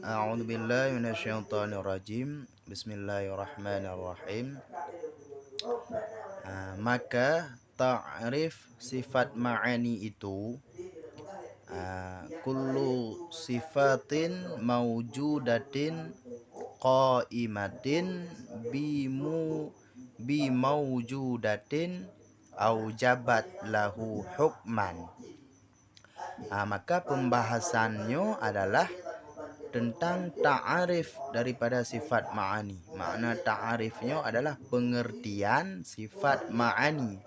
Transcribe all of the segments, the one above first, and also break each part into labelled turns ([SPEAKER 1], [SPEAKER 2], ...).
[SPEAKER 1] A'udzu billahi minasyaitonir rajim. Bismillahirrahmanirrahim. Maka ta'rif sifat ma'ani itu kullu sifatin mawjudatin qaimatin bi mawjudatin aujabat lahu hukman. Maka pembahasannya adalah tentang ta'arif daripada sifat ma'ani. Makna ta'arifnya adalah pengertian sifat ma'ani.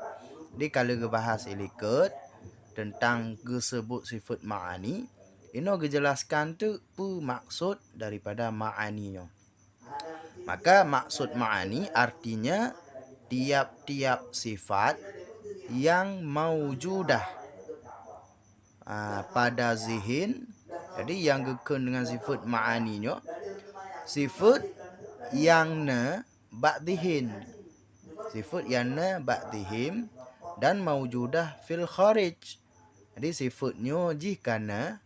[SPEAKER 1] Jadi kalau kita bahas ilikut tentang disebut sifat ma'ani, ini dijelaskan tu apa maksud daripada ma'aninya. Maka maksud ma'ani artinya tiap-tiap sifat yang maujudah pada zihin. Jadi yang gekun dengan sifat ma'aninya sifat yang na ba'dihin, sifat yang na ba'dihim dan maujudah fil kharij. Jadi sifatnya jikana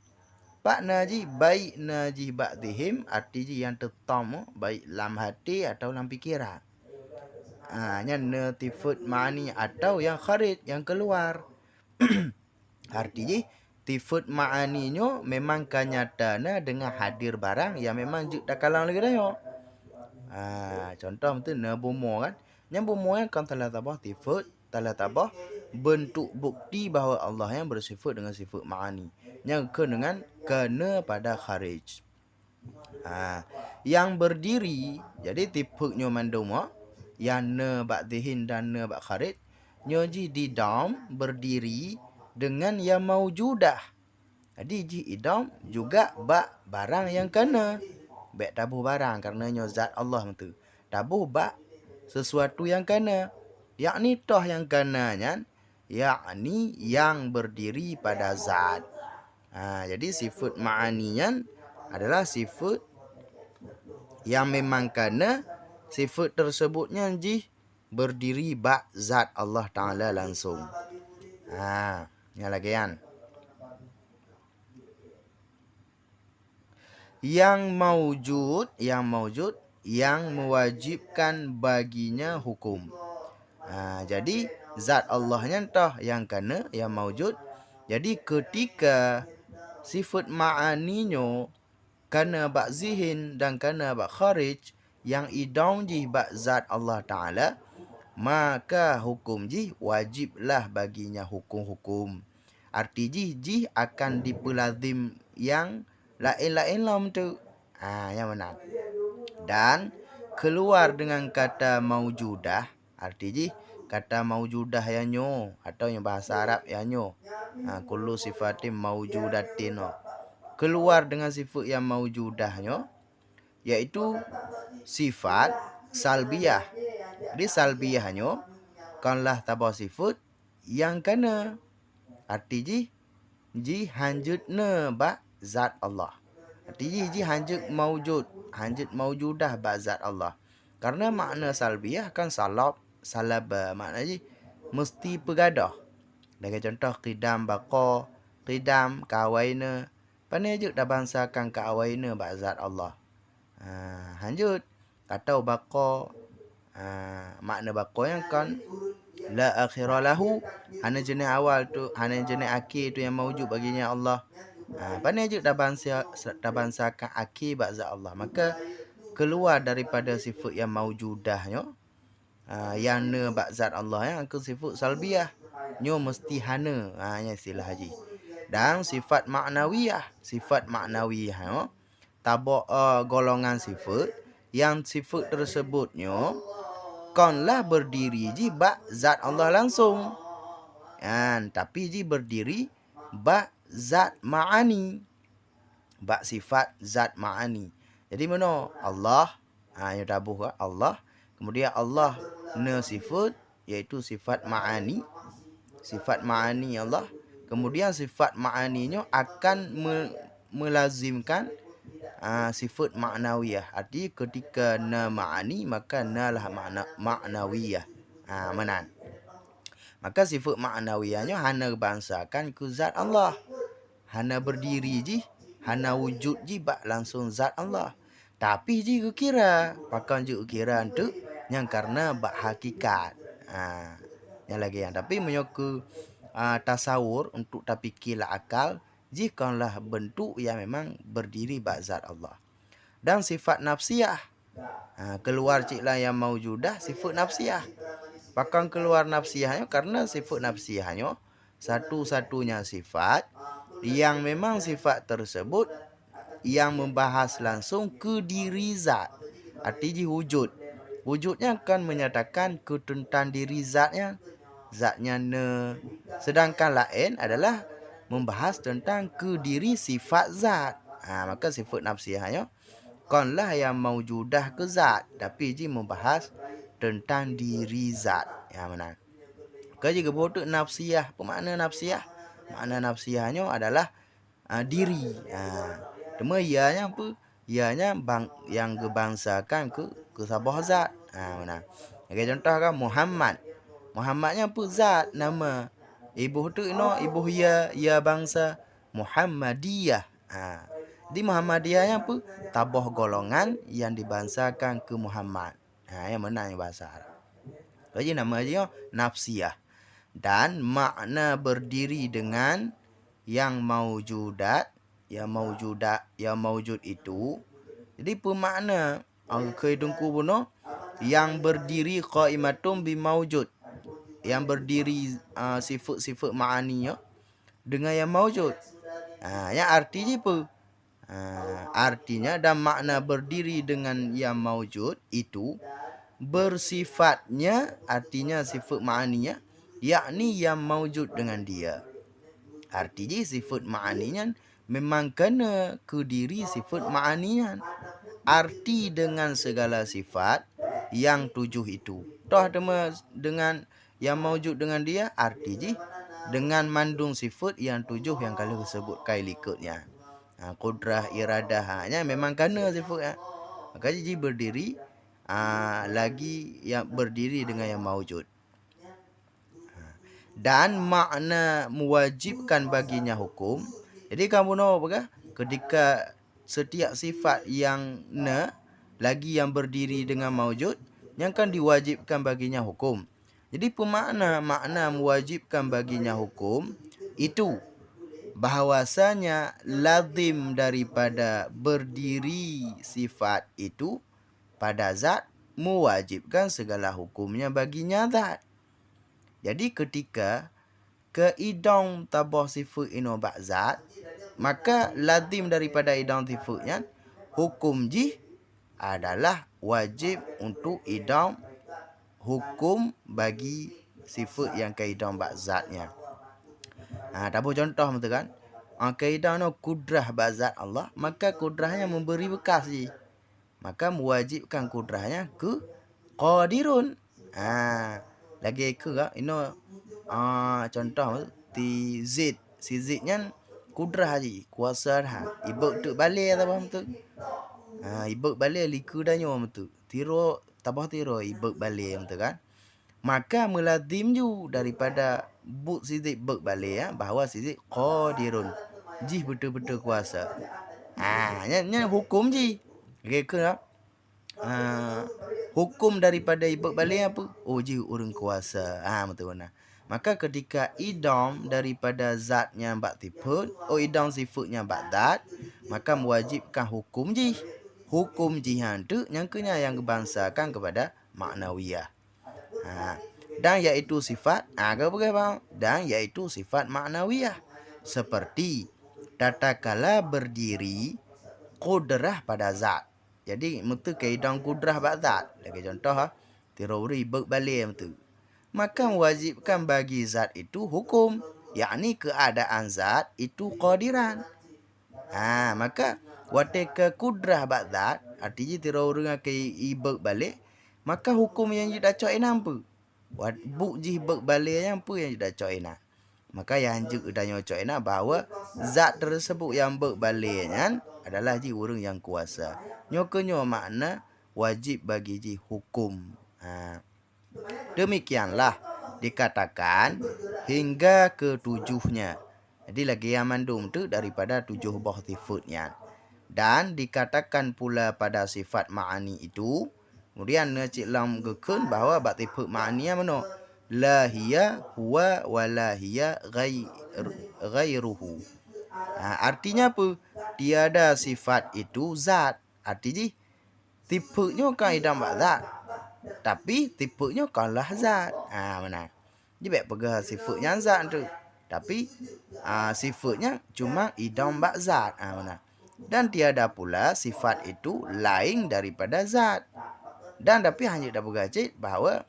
[SPEAKER 1] pak naji baik naji ba'dihim arti yang tetam baik dalam hati atau dalam fikiran. Nya sifat ma'ani atau yang kharij yang keluar. Artinya sifat ma'aninya memang kenyataannya dengan hadir barang yang memang juk tak kalang lagi dah. Contoh tu na bomo kan. Yang bomo kan telah tabah sifat, telah tabah bentuk bukti bahawa Allah yang bersifat dengan sifat ma'ani. Yang dengan kena pada kharij. Yang berdiri, jadi tipuknya manduma yang na ba'dihin dan na ba' kharij, nyoji di dam berdiri dengan yang maujudah. Jadi ji idam juga ba barang yang kena. Bek tabuh barang karenanya zat Allah tu. Tabuh ba sesuatu yang kena. Yakni toh yang kenanya yakni yang berdiri pada zat. Jadi sifat ma'aninya adalah sifat yang memang kena. Sifat tersebutnya ji berdiri ba zat Allah Ta'ala langsung. Yang lagi kan. Yang maujud yang mewajibkan baginya hukum. Jadi zat Allahnya entah yang kena, yang maujud. Jadi ketika sifat ma'aninya kena bak zihin dan kena bak kharij yang idam ji bak zat Allah Ta'ala, maka hukum ji wajiblah baginya hukum-hukum. Arti ji akan dipelazim yang lain-lain lam tu. Yang mana? Dan keluar dengan kata maujudah. Arti ji kata maujudah yang nyo atau yang bahasa Arab yang nyo. Kullu sifatim maujudatin. Keluar dengan sifat yang maujudahnya, iaitu sifat salbiyah. Jadi salbiyahnya kanlah tabah sifat yang kena. Arti ji hanjutna ba zat Allah. Arti ji hanjut maujudah ba zat Allah. Karena makna salbiyah kan salaba makna ji mesti pegadah. Bagi contoh qidam baqa, qidam kawaina. Pandai je dah bangsakan kawaina ba zat Allah. Hanjut atau baqa, makna baqa yang kan la akhira lahu, hanya jenis awal tu, hanya jenis akhir tu yang maujud baginya Allah. Pandai je dah bangsakan akhir ba zat Allah. Maka keluar daripada sifat yang maujudahnya, yang na ba zat Allah yang ke sifat salbiyah. Nyo mesti hana. Yang istilah haji. Dan sifat maknawiyah tabak golongan sifat yang sifat tersebutnya konlah berdiri ji ba zat Allah langsung. Tapi ji berdiri ba zat ma'ani, ba sifat zat ma'ani. Jadi mana Allah yang tabuh Allah, kemudian Allah na sifat iaitu sifat ma'ani. Sifat ma'ani Allah. Kemudian sifat ma'aninya akan melazimkan sifat maknawiyah. Arti ketika na ma'ani maka na lah maknawiyah. Menan. Maka sifat maknawiyahnya hanya bangsakan ke zat Allah. Hanya berdiri ji hana wujud ji bak langsung zat Allah. Tapi ji kira pakan je kira tu yang karena bak hakikat. Yang lagi yang tapi menyoku tasawur untuk tak fikirlah akal jikalau bentuk yang memang berdiri bak zat Allah. Dan sifat nafsiyah keluar ciklah yang maujudah sifat nafsiyah. Pakan keluar nafsiyahnya karena sifat nafsiyahnya satu-satunya sifat yang memang sifat tersebut yang membahas langsung ke diri zat. Artinya wujud. Wujudnya akan menyatakan ke tentang diri zatnya. Zatnya ne. Sedangkan lain adalah membahas tentang ke diri sifat zat. Maka sifat nafsiyahnya konlah yang maujudah ke zat. Tapi ji membahas tentang diri zat. Yang mana? Kalau jika bodoh nafsiyah. Apa makna nafsiyah? Makna nafsiyahnya adalah diri. Cuma ianya apa? Ianya yang gebangsakan ke sabah zat. Mana? Okay, contoh kan Muhammad. Muhammadnya apa? Zat, nama. Ibu tu ibu ia bangsa Muhammadiyah. Di Muhammadiyahnya apa? Tabah golongan yang dibangsakan ke Muhammad. Yang mana yang bahasa Arab. Jadi nama dia nafsiyah. Dan makna berdiri dengan yang maujudat, yang maujud itu. Jadi pemakna keidungku buno yang berdiri qaimatum bi maujud. Yang berdiri sifat-sifat ma'aninya dengan yang maujud. Yang artinya apa? Artinya dan makna berdiri dengan yang maujud itu bersifatnya, artinya sifat ma'aninya, yakni yang maujud dengan dia. Artinya sifat ma'aninya memang kena ke diri sifat ma'aninya. Arti dengan segala sifat yang 7 itu. Toh dengan yang maujud dengan dia, arti dengan mandung sifat yang 7 yang kalau disebut likutnya. Kudrah, iradah, memang kena sifatnya. Maka ji berdiri lagi yang berdiri dengan yang maujud. Dan makna mewajibkan baginya hukum. Jadi kamu tahu apa? Ketika setiap sifat yang lagi yang berdiri dengan maujud, yang kan diwajibkan baginya hukum. Jadi makna mewajibkan baginya hukum itu bahawasanya lazim daripada berdiri sifat itu pada zat mewajibkan segala hukumnya baginya zat. Jadi ketika keidang tabah sifat ino bak zat, maka lazim daripada idang sifatnya hukum ji adalah wajib untuk idam hukum bagi sifat yang keidam bak zatnya. Tahu contoh betul kan? Keidam no kudrah bak zat Allah, maka kudrahnya memberi bekas ji. Maka mewajibkan kudrahnya ke qadirun. Lagi ke ino contoh ti zid. Si zidnya kudrah ji, kuasa dah. Ibuk tu balik apa betul? Ibuk balik liku dah nyo betul. Tiro tabah tiro ibuk balik betul kan? Maka melazim ju daripada buk sidik buk balik bahawa sidik qadirun. Ji betul-betul kuasa. Nya hukum ji. Ke hukum daripada ibuk balik apa? Ji urang kuasa. Betul benar. Maka ketika idam daripada zatnya bak sifat, idam sifatnya bak zat, maka mewajibkan hukum ji. Hukum jihan tu yang gebangsakan kepada maknawiyah. Dan iaitu sifat dan iaitu sifat maknawiyah. Seperti tatkala berdiri kudrah pada zat. Jadi mutu keidang kudrah bak zat. Lagi contoh tirori balik mutu. Maka mewajibkan bagi zat itu hukum, yakni keadaan zat itu qadiran. Maka watika kudrah bak zat, artinya tirori ke ibak balik, maka hukum yang dah cok enam buk ji bak balik yang yang dah cok enak. Maka yang juk dah nyocok enak bahawa zat tersebut yang bak baliknya adalah ji urang yang kuasa. Nyokonyo makna wajib bagi ji hukum. Demikianlah dikatakan hingga ketujuhnya. Jadi lagi yang mandum tu daripada 7 buah sifatnya. Dan dikatakan pula pada sifat ma'ani itu, kemudian Cik Lam gekun bahawa bak sifat ma'ani yang mana? La hiya huwa wa la hiya ghairuhu. Artinya apa? Tiada sifat itu zat. Artinya tipenya kan idam bak zat. Tapi tipenya kalah zat. Mana? Dia baik pegang sifatnya zat tu. Tapi sifatnya cuma idam bak zat. Mana? Dan tiada pula sifat itu lain daripada zat. Dan tapi hanya dah bergacit bahawa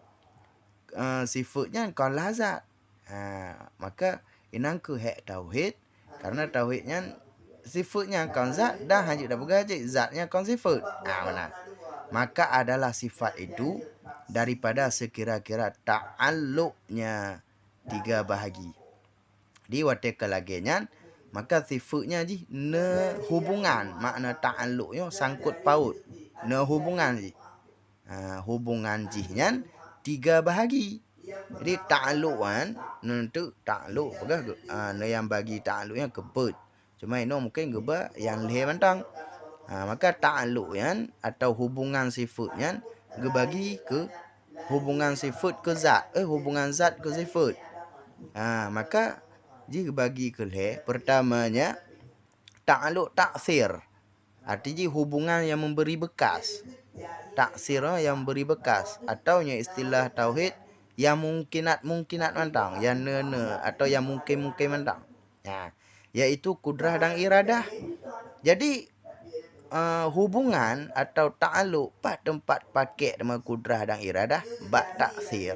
[SPEAKER 1] sifatnya kalah zat. Maka inang ke hak tauhid. Karena tauhidnya sifatnya kan zat dan hanya dah bergacit zatnya kan sifat. Mana? Maka adalah sifat itu daripada sekira-kira ta'alluqnya 3 bahagi. Di watika laginya, maka sifatnya ji ne hubungan, makna ta'alluqnya sangkut paut. Ne hubungan ji. Hubungan jihnya 3 bahagi. Jadi ta'alluqan nentu ta'alluq pegah ne yang bagi ta'alluqnya keput. Cuma ini mungkin geba yang leh mantang. Maka ta'alluqnya atau hubungan sifatnya gebagi ke hubungan sifat ke zat, hubungan zat ke sifat. Maka jika bagi ke leh, pertamanya ta'alluq taksir. Artinya hubungan yang memberi bekas. Taksir yang beri bekas, atau yang istilah tauhid yang mungkinat mantang, yang ne atau yang mungkin mantang. Yaitu kudrah dan iradah. Jadi hubungan atau ta'alluq pada tempat pakai dengan kudrah dan iradah bak taksir.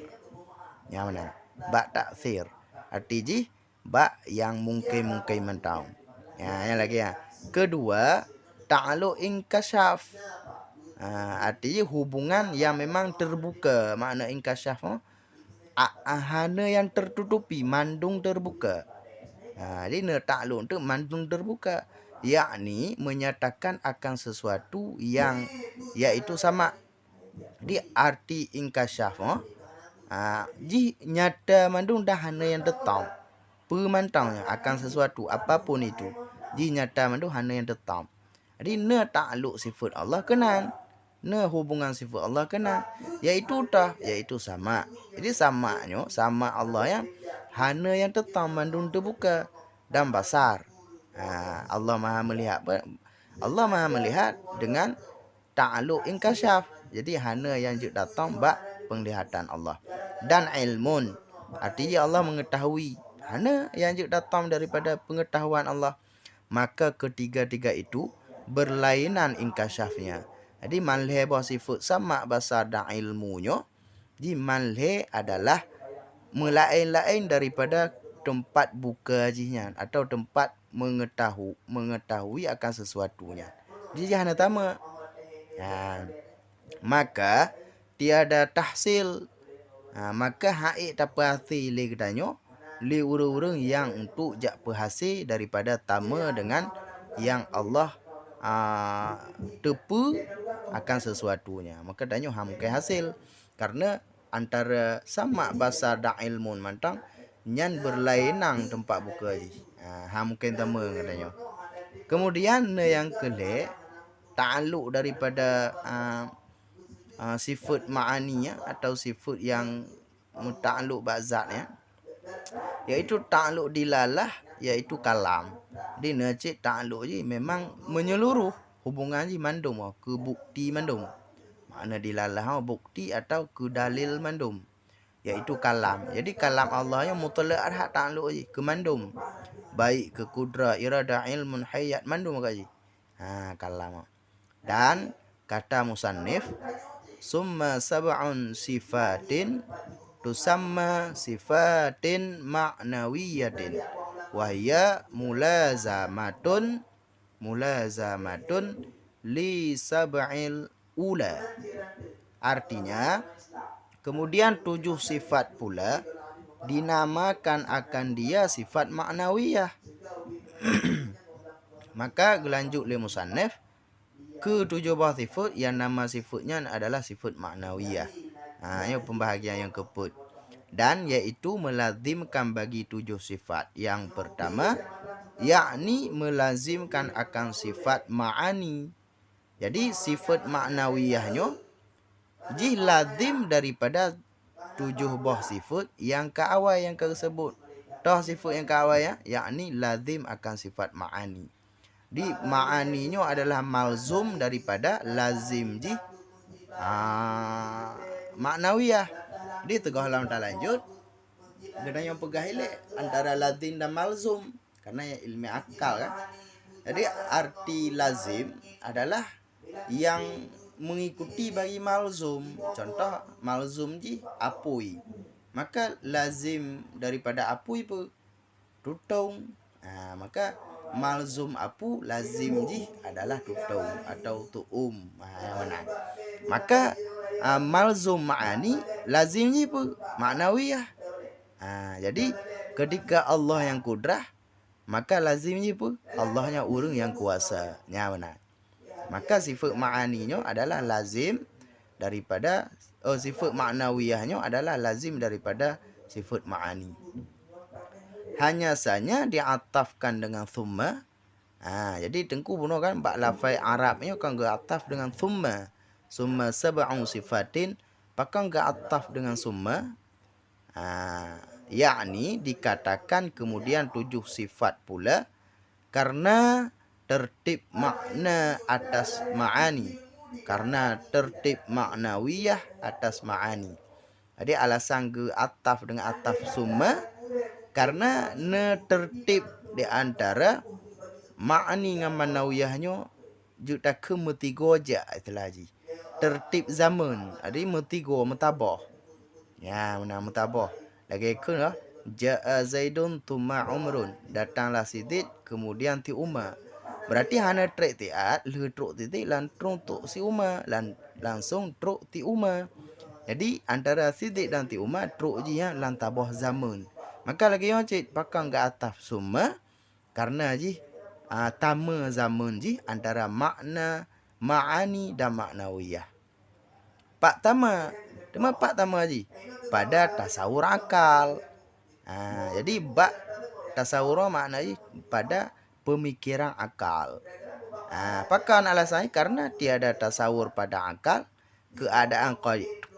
[SPEAKER 1] Yang mana? Bak taksir. Artinya bak yang mungkin mentau. Yang lagi ya. Kedua, ta'alluq inkasyaf. Artinya hubungan yang memang terbuka. Makna inkasyaf hana yang tertutupi, mandung terbuka. Jadi ta'alluq tu mandung terbuka, yakni menyatakan akan sesuatu yang iaitu sama. Jadi arti inkasyaf ji nyata mandung dah hana yang tetap. Pemantangnya akan sesuatu apapun itu. Ji nyata mandung hana yang tetap. Jadi ne ta'alluq sifat Allah kenal. Ne hubungan sifat Allah kenal. Iaitu sama. Jadi sama Allah yang hana yang tetap mandung terbuka dan basar. Allah Maha melihat. Allah Maha melihat dengan ta'alluq inkasyaf. Jadi hana yang datang bak penglihatan Allah. Dan ilmun, artinya Allah mengetahui. Hana yang datang daripada pengetahuan Allah. Maka ketiga-tiga itu berlainan inkasyafnya. Jadi malhe bah sifat sama basar dan ilmunya. Jadi malhe adalah melain-lain daripada tempat buka jinya atau tempat mengetahui akan sesuatunya. Jadi hana tama. Maka tiada tahsil. Maka haik tapasi li katanya li urang-urang yang untuk jak berhasil daripada tama dengan yang Allah tepu akan sesuatunya. Maka tanya mungkin hasil karena antara sama basar dan ilmun mantang nyan berlainan tempat buka je. Mungkin tama katanya. Kemudian yang kelak ta'alluq daripada sifat ma'aninya atau sifat yang ta'alluq bazatnya, iaitu ta'alluq dilalah, iaitu kalam. Di necik ta'alluq je memang menyeluruh hubungan je mandum ke bukti mandum. Makna dilalah bukti atau ke dalil mandum, iaitu kalam. Jadi kalam Allah yang mutlak arhat ta'alluq je ke mandum. Baik ke kudrah, iradah, ilmun, hayat mandum kaji. Kalam. Dan kata musannif, summa sab'un sifatin tusamma sifatin ma'nawiyatin wahya mulazamatun li sab'il ula. Artinya kemudian 7 sifat pula dinamakan akan dia sifat ma'nawiyah. Maka gelanjut li musannif ke-7 buah sifat yang nama sifatnya adalah sifat ma'nawiyah. Ini pembahagian yang keput. Dan iaitu melazimkan bagi 7 sifat. Yang pertama yakni melazimkan akan sifat ma'ani. Jadi sifat maknawiyahnya ji lazim daripada 7 buah sifat yang ke awal yang ke sebut. Toh sifat yang ke awal ya, yakni lazim akan sifat ma'ani. Di ma'aninya adalah malzum daripada lazim ji maknawiyah. Di tegah lawan tak lanjut, kena yang pegah hilik antara lazim dan malzum karena yang ilmu akal kan. Jadi arti lazim adalah yang mengikuti bagi malzum. Contoh malzum ji apui. Maka lazim daripada apui pun tutung. Maka malzum apu lazim ji adalah tutung atau tuum. Yang mana? Maka malzum ma'ani lazim ji pun maknawiyah. Jadi ketika Allah yang kudrah, maka lazimnya pun Allahnya urang yang kuasa. Nya benar. Maka sifat ma'aninya adalah lazim daripada sifat maknawiyahnya adalah lazim daripada sifat ma'ani. Hanya saja diatafkan dengan thumma. Jadi tengku bunuh kan bak lafai Arabnya kan ge ataf dengan thumma. Summa sab'u sifatin, pakai ge ataf dengan summa. Yakni dikatakan kemudian 7 sifat pula karena tertib makna atas ma'ani, karena tertib maknawiyah atas ma'ani. Jadi alasan ke ataf dengan ataf summa karena tertib di antara ma'ani dengan maknawiyahnya juta ke metigo aja itulah ji. Tertib zaman, jadi metigo mutabah. Ya, benar mutabah. Lagi ke lah. Ja'a Zaidun tuma Umrun. Datanglah Sidid kemudian ti Umar. Berarti hana trek tiat le truk titik lan truk si Umar langsung truk ti Umar. Jadi antara Sidid dan ti Umar truk ji ya lan tabah zaman. Maka lagi yang cik pakang ke ataf summa karena ji tama zaman ji antara makna ma'ani dan maknawiyah. Pak tama ji pada tasawur akal. Jadi bak tasawur maknanya pada pemikiran akal. Pakan alasannya karena tiada tasawur pada akal keadaan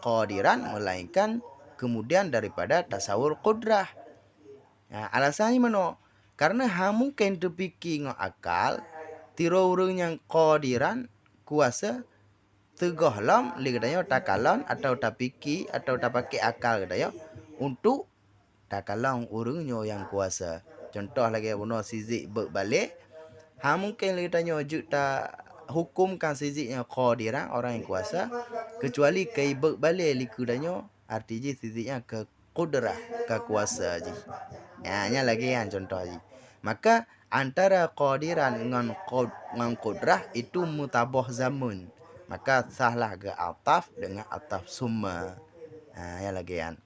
[SPEAKER 1] qadiran melainkan kemudian daripada tasawur qudrah. Alasannya mana? Karena mungkin terfikir dengan akal tiro urang yang qadiran kuasa tegah lam li katanya takalan atau tapiki atau tapaki akal katanya untuk takalang urungnya yang kuasa. Contoh lagi bunuh sizik berbalik. Mungkin li katanya juta hukumkan siziknya qadiran orang yang kuasa kecuali kai berbalik li katanya arti ji siziknya ke qudrah ke kuasa ji. Nya lagi yang contoh ji. Maka antara qadiran dengan qudrah itu mutabah zaman. Maka sahlah ke ataf dengan ataf summa. Yang lagi yang.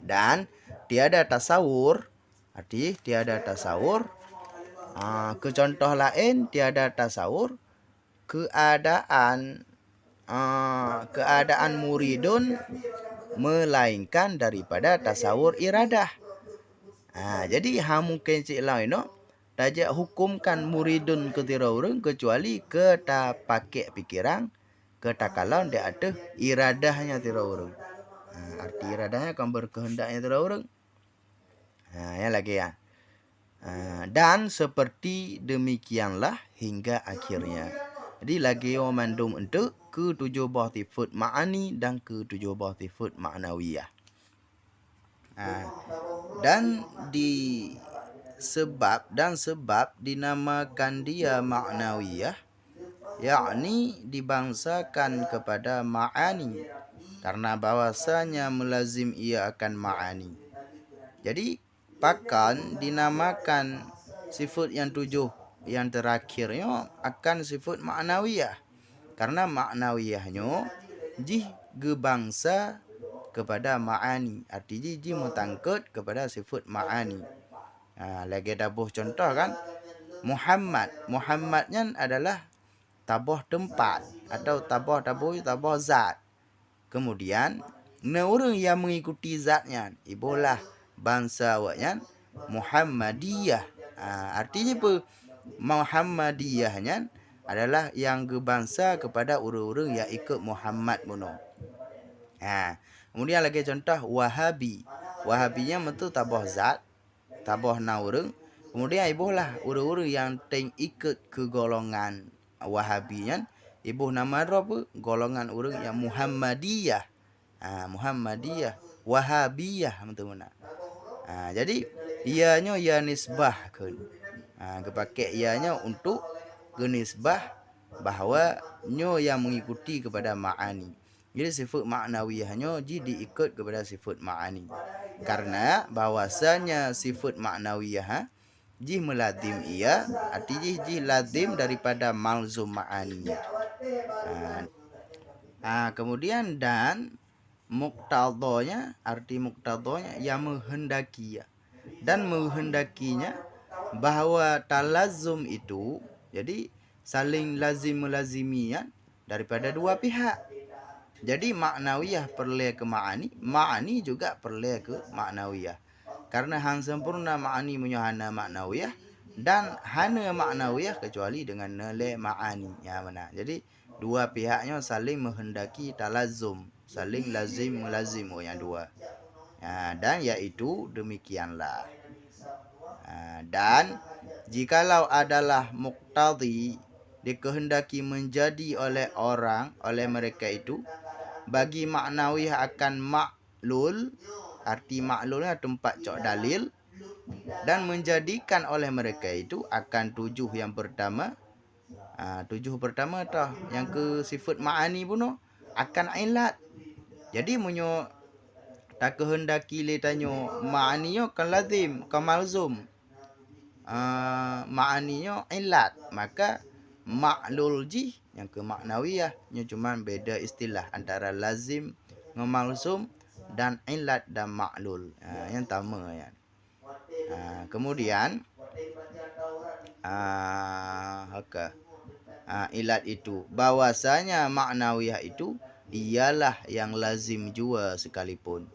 [SPEAKER 1] Dan tiada tasawur, arti tiada tasawur. Ke contoh lain tiada tasawur keadaan muridun melainkan daripada tasawur iradah. Jadi mungkin cik lain no tajak hukumkan muridun ke tira urang kecuali ke ta pakai pikiran ke takalan dia ada iradahnya tira urang. Arti iradahnya kan berkehendaknya tira urang. Yang lagi ya. Dan seperti demikianlah hingga akhirnya. Jadi lagi mandum untuk ke-7 buah sifat ma'ani dan ke-7 buah sifat ma'nawiyah. Dan sebab dinamakan dia ma'nawiyah, yakni dibangsakan kepada ma'ani karena bahwasanya melazim ia akan ma'ani. Jadi pakan dinamakan sifat yang 7 yang terakhirnya akan sifat ma'nawiyah karena ma'nawiyahnya ji gebangsa kepada ma'ani, artinya ji mutangkut kepada sifat ma'ani. Lagi dabuh contoh kan Muhammadnya adalah tabah tempat atau tabah zat. Kemudian orang yang mengikuti zatnya ibulah bangsa awaknya Muhammadiyah. Artinya apa? Muhammadiyahnya adalah yang berbangsa kepada orang-orang yang ikut Muhammad mono. Kemudian lagi contoh Wahabi. Wahabinya mentu tabah zat, tabah na orang. Kemudian ibulah orang-orang yang ikut ke golongan Wahabinya, ibu nama apa? Golongan orang yang Muhammadiyah. Muhammadiyah, Wahabiyah mentu mana. Jadi ianya ia nisbahkeun. Kepakai ianya untuk genisbah bahawa nyo yang mengikuti kepada ma'ani. Jadi sifat maknawiyahnya diikut kepada sifat ma'ani. Karena bahwasanya sifat maknawiyah melazim ia, artinya lazim daripada malzum ma'aninya. Kemudian dan muktadhanya, arti muktadhanya yang menghendaki. Dan menghendakinya bahawa talazum itu, jadi saling lazim melazimi daripada dua pihak. Jadi maknawiyah perlu ke ma'ani, ma'ani juga perlu ke maknawiyah. Karena hang sempurna ma'ani menyuhana maknawiyah dan hana maknawiyah kecuali dengan nilai ma'ani. Mana? Jadi dua pihaknya saling menghendaki talazum, saling lazim melazim yang dua. Dan iaitu demikianlah. Dan jikalau adalah muqtadi dikehendaki menjadi oleh mereka itu bagi maknawiyah akan maklul, arti maklulnya tempat cok dalil, dan menjadikan oleh mereka itu akan tujuh yang pertama. Tujuh pertama tah yang ke sifat ma'ani pun akan ilat. Jadi munyo tak kehendaki le tanyo ma'aniyo kan lazim kan malzum. Ma'aniyo ilat, maka maklul ji yang ke maknawiyah nya cuma beda istilah antara lazim ngemalzum dan ilat dan maklul. Yang pertama ya. Kemudian ilat itu bahwasanya maknawiyah itu ialah yang lazim jua sekalipun.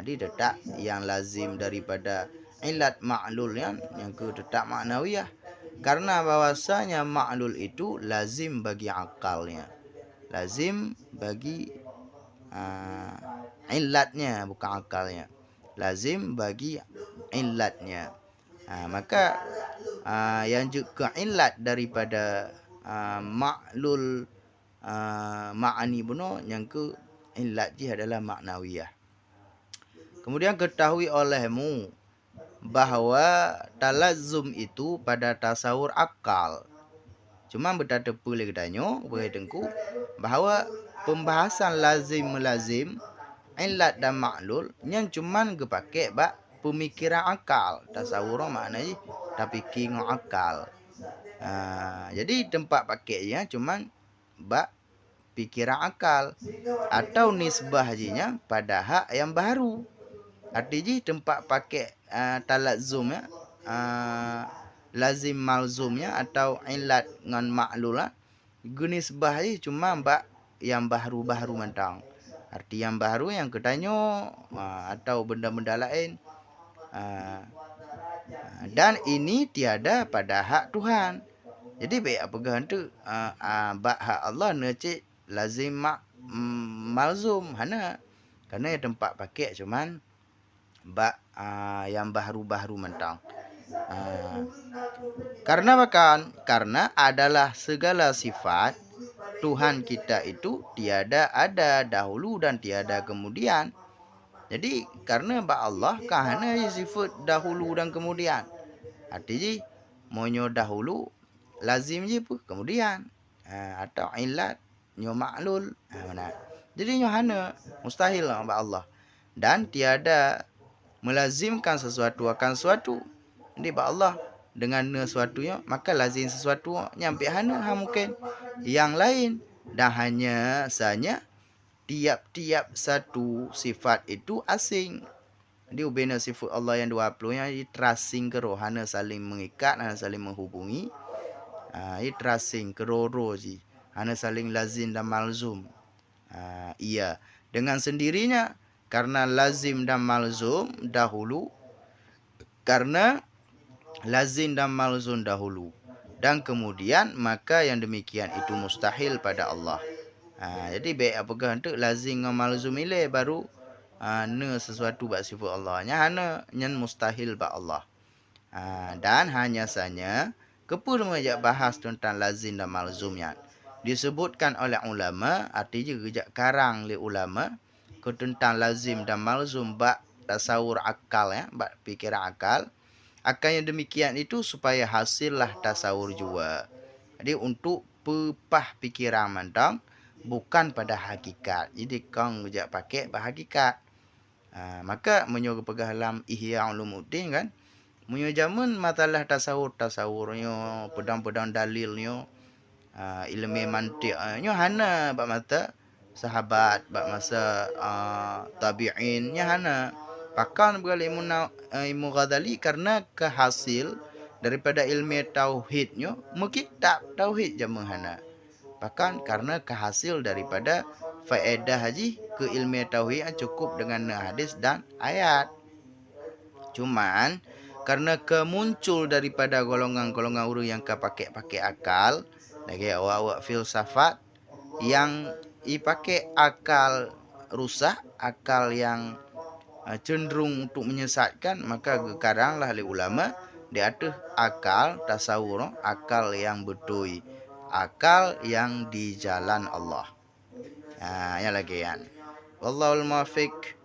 [SPEAKER 1] Dia tetap yang lazim daripada ilat maklul yang ke tetap maknawiyah. Karena bahwasanya maklul itu lazim bagi akalnya, lazim bagi ilatnya, bukan akalnya, lazim bagi ilatnya. Maka yang juga ilat daripada maklul ma'ani buno yang ke ilat ji adalah maknawiyah. Kemudian ketahui olehmu bahawa talazum itu pada tasawur akal. Cuma bertata boleh kedanyo, boleh tengku bahawa pembahasan lazim melazim, ilat dan maklul yang cuman kepake bak pemikiran akal. Tasawur maknanya tak fikir ngok akal. Jadi tempat pakainya cuman bak pikiran akal atau nisbah jinya pada hak yang baru. Artinya tempat pakai talazumnya, lazim malzumnya atau ilat dengan maklul gunisbah je cuma bak yang baru-baru mentang. Arti yang baru yang ketanyo atau benda-benda lain. Dan ini tiada pada hak Tuhan. Jadi baik apakah tu bak hak Allah necik lazim malzum hana. Karena yang tempat pakai cuman bak yang baru-baru mentang. Karena bahkan karena adalah segala sifat Tuhan kita itu tiada ada dahulu dan tiada kemudian. Jadi karena bak Allah kahana sifat dahulu dan kemudian. Artinya monyo dahulu lazim je pun kemudian. Atau ilat nyo maklul. Mana? Jadi nyo hana mustahil bak Allah. Dan tiada melazimkan sesuatu akan sesuatu. Jadi bak Allah dengan sesuatunya maka lazim sesuatu nyampe hana mungkin yang lain, dan hanya saja tiap-tiap satu sifat itu asing. Jadi ubena sifat Allah yang 20 yang tracing ke rohana saling mengikat dan saling menghubungi. Tracing ke roro ji. Hana saling lazim dan malzum. Iya, dengan sendirinya karena lazim dan malzum dahulu, karena lazim dan malzum dahulu. Dan kemudian maka yang demikian itu mustahil pada Allah. Jadi baik apakah untuk lazim dengan malzum ile baru ne sesuatu bak sifat Allah. Nya hana nyan mustahil bak Allah. Dan hanya saja kepur mengajak bahas tentang lazim dan malzumnya. Disebutkan oleh ulama, artinya gejak karang oleh ulama ke tentang lazim dan malzum bak tasawur akal ya, bak pikiran akal. Akan yang demikian itu supaya hasillah tasawur jua. Jadi untuk pepah pikiran mandang bukan pada hakikat. Jadi kau gejak pakai bah hakikat. Maka menyuruh pegah dalam Ihya Ulumuddin kan. Munyo jamun matalah tasawur-tasawurnyo, pedang-pedang dalilnyo, ilmu mantiqnyo hana bak mata sahabat, bak masa tabi'in nya hana. Pakan bergali ilmu Ghazali karena kehasil daripada ilmu tauhidnyo mukitab tauhid jamun hana. Bahkan karena kehasil daripada faedah haji ke ilmu tauhid cukup dengan hadis dan ayat. Cuman karena kemuncul daripada golongan-golongan orang yang pakai akal, lagi awak-awak filsafat yang pakai akal rusak, akal yang cenderung untuk menyesatkan, maka sekaranglah oleh ulama di atas akal tasawur, akal yang betul, akal yang di jalan Allah. Yang lagi kan. Wallahul muwaffiq.